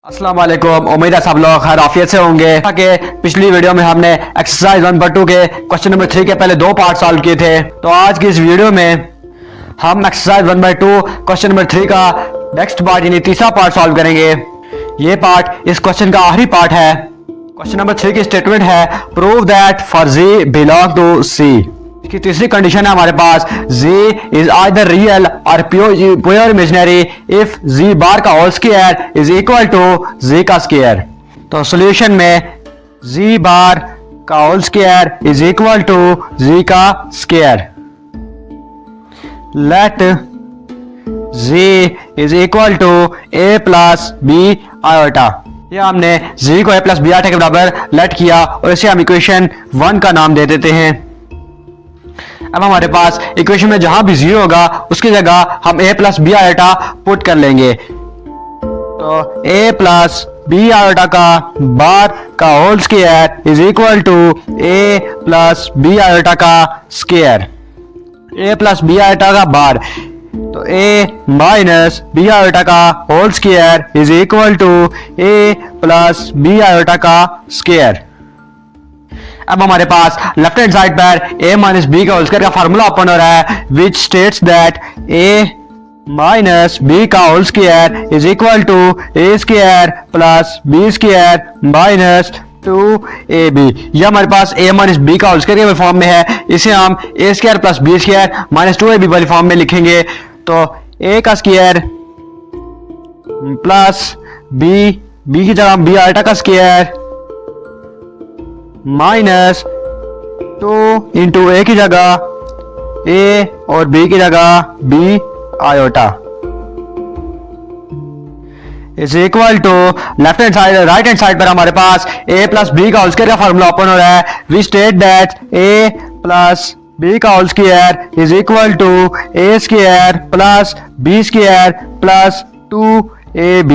अस्सलाम वालेकुम। उम्मीद है सब लोग खैर आफियत से होंगे। कि पिछली वीडियो में हमने एक्सरसाइज 1/2 के क्वेश्चन नंबर 3 के पहले 2 पार्ट सॉल्व किए थे। तो आज की इस वीडियो में हम एक्सरसाइज 1/2 क्वेश्चन नंबर 3 का नेक्स्ट पार्ट यानी तीसरा पार्ट सॉल्व करेंगे। ये पार्ट इस क्वेश्चन का आखिरी पार्ट है। क्वेश्चन नंबर 3 की स्टेटमेंट है prove that for z belong to c। इसकी तीसरी कंडीशन है हमारे पास z इज आइदर रियल और pure imaginary if z bar का whole square is equal to z का स्क्वायर। तो सॉल्यूशन में z बार का whole square is equal to z का square. Let z is equal to a plus b iota. ये हमने z को a plus b iota के बराबर लेट किया और इसे हम इक्वेशन 1 का नाम दे देते हैं। अब हमारे पास इक्वेशन में जहां भी 0 होगा उसकी जगह हम a plus b iota put कर लेंगे। तो a प्लस बी आयोटा का बार का whole square is equal to a plus b iota का square. a plus b iota का बार तो a माइनस बी आयोटा का whole square is equal to a plus b iota का square. अब हमारे पास लेफ्ट हैंड साइड पर a minus b का होल स्क्वायर का फार्मूला ओपन हो रहा है which states that a minus b का whole square is equal to a square plus b square minus 2ab। ये हमारे पास a माइनस बी का होल स्क्वायर के फॉर्म में है। इसे हम a square plus b square minus 2ab वाली फॉर्म में लिखेंगे। तो a का स्क्वायर प्लस b की जगह b आयोटा का स्क्वायर माइनस 2 इंटू a की जगह a और b की जगह b iota is equal to left hand side right hand side पर हमारे पास a प्लस बी का होल स्क्वायर का फार्मूला ओपन हो रहा है। We state that a plus b का whole square is equal to a square plus b square plus 2ab।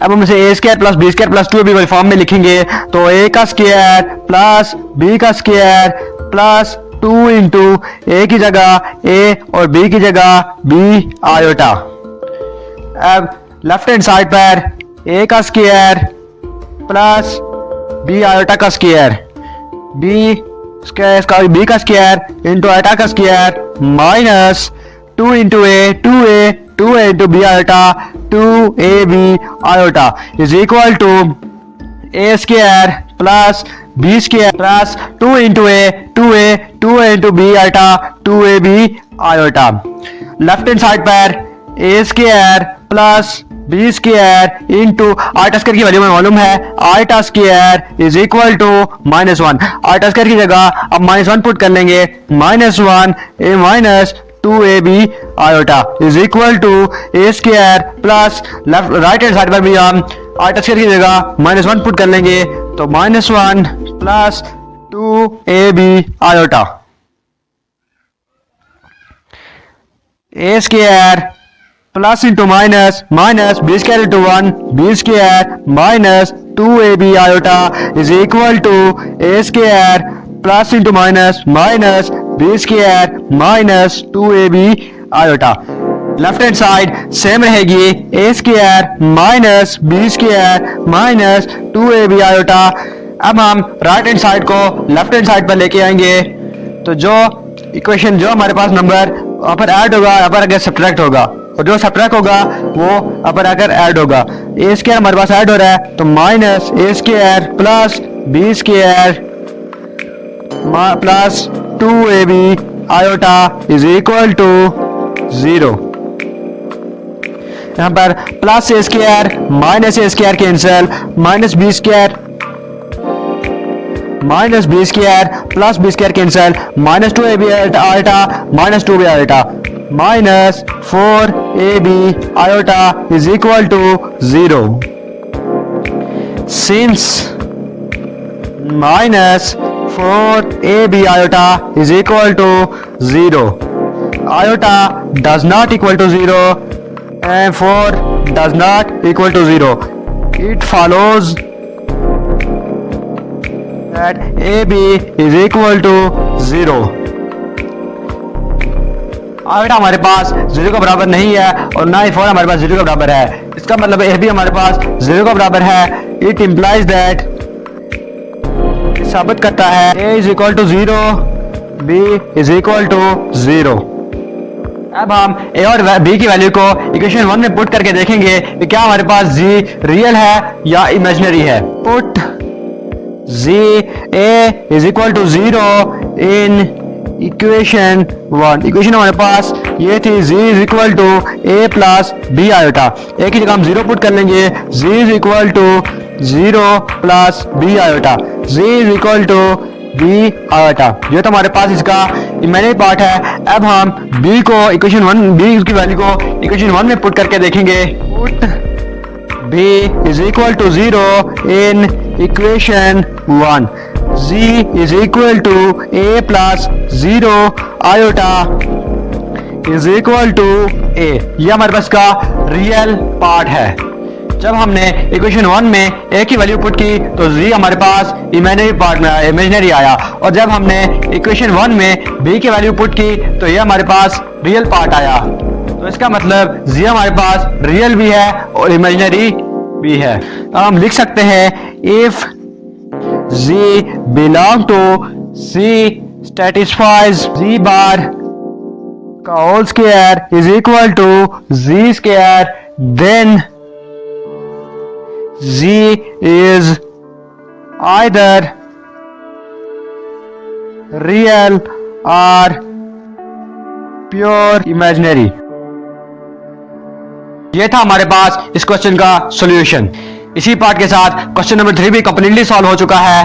अब हम इसे a square plus b square plus 2ab वाली फॉर्म में लिखेंगे। तो a का स्क्वायर प्लस b का स्क्वायर प्लस 2 इंटू a की जगह a और b की जगह b आयोटा। अब लेफ्ट हैंड साइड पर a का स्क्वायर प्लस b आयोटा का स्क्वायर b का स्क्वायर इंटू आयोटा का square minus 2 into a 2a into b iota 2ab iota is equal to a square plus b square plus 2 into a 2a into b iota 2ab iota. Left hand side पर a square plus b square into iota square की value में मालूम है iota square is equal to -1। Iota square की जगह अब -1 put कर लेंगे -1 a minus 2ab iota is equal to a square plus left right hand side पर भी हम आयोटा स्क्वायर की जगह -1 पुट कर लेंगे। तो -1 plus 2ab iota a square plus into minus b square into 1 b square minus 2ab iota is equal to a square plus into minus b square minus 2ab iota. Left hand side same रहेगी a square minus b square minus 2ab iota. अब हम right hand side को left hand side पर लेके आएंगे। तो जो equation जो हमारे पास नंबर अपर ऐड होगा अपर अगर सब्ट्रैक्ट होगा और जो सब्ट्रैक्ट होगा वो अपर अगर ऐड होगा। a स्क्वायर हमारे पास ऐड हो रहा है तो minus a square plus b square plus 2ab iota is equal to 0। यहां पर plus a square minus a square cancel minus b square plus b square cancel minus 2ab iota minus 2b iota minus 4ab iota is equal to 0। Since minus 4ab iota is equal to 0, iota does not equal to 0 and 4 does not equal to 0. It follows that ab is equal to 0. Iota हमारे पास 0 के बराबर नहीं है और ना ही 4 हमारे पास 0 के बराबर है। इसका मतलब ए भी हमारे पास 0 के बराबर है। इट इम्प्लाइज दैट, साबित करता है a is equal to 0, b is equal to 0। अब हम a और b की वैल्यू को इक्वेशन 1 में पुट करके देखेंगे कि क्या हमारे पास g रियल है या इमेजिनरी है। Put g a is equal to 0 in equation 1। Equation हमारे पास ये थी z is equal to a plus b iota. एक ही जगह हम 0 पुट कर लेंगे, z is equal to 0 plus b iota, z is equal to b iota. ये तो हमारे पास इसका इमेजिनरी पार्ट है। अब हम b को इक्वेशन 1, b की वैल्यू को इक्वेशन 1 में पुट करके देखेंगे। Put b is equal to 0 in equation 1, z is equal to a plus 0 iota is equal to a। ये हमारे पास का रियल पार्ट है। जब हमने इक्वेशन 1 में a की वैल्यू पुट की तो z हमारे पास इमेजिनरी पार्ट में आया, इमेजिनरी आया। और जब हमने इक्वेशन 1 में b की वैल्यू पुट की तो ये हमारे पास रियल पार्ट आया। तो इसका मतलब z हमारे पास रियल भी है और इमेजिनरी भी है। अब हम लिख सकते हैं if z belong to c satisfies z bar का whole square is equal to z square, then z is either real or pure imaginary। ये था हमारे पास इस क्वेश्चन का सॉल्यूशन। इसी पार्ट के साथ क्वेश्चन नंबर 3 भी कंप्लीटली सॉल्व हो चुका है।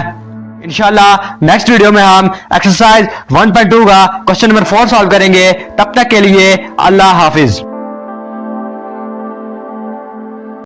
इंशाल्लाह नेक्स्ट वीडियो में हम एक्सरसाइज 1.2 का क्वेश्चन नंबर 4 सॉल्व करेंगे। तब तक के लिए अल्लाह हाफिज।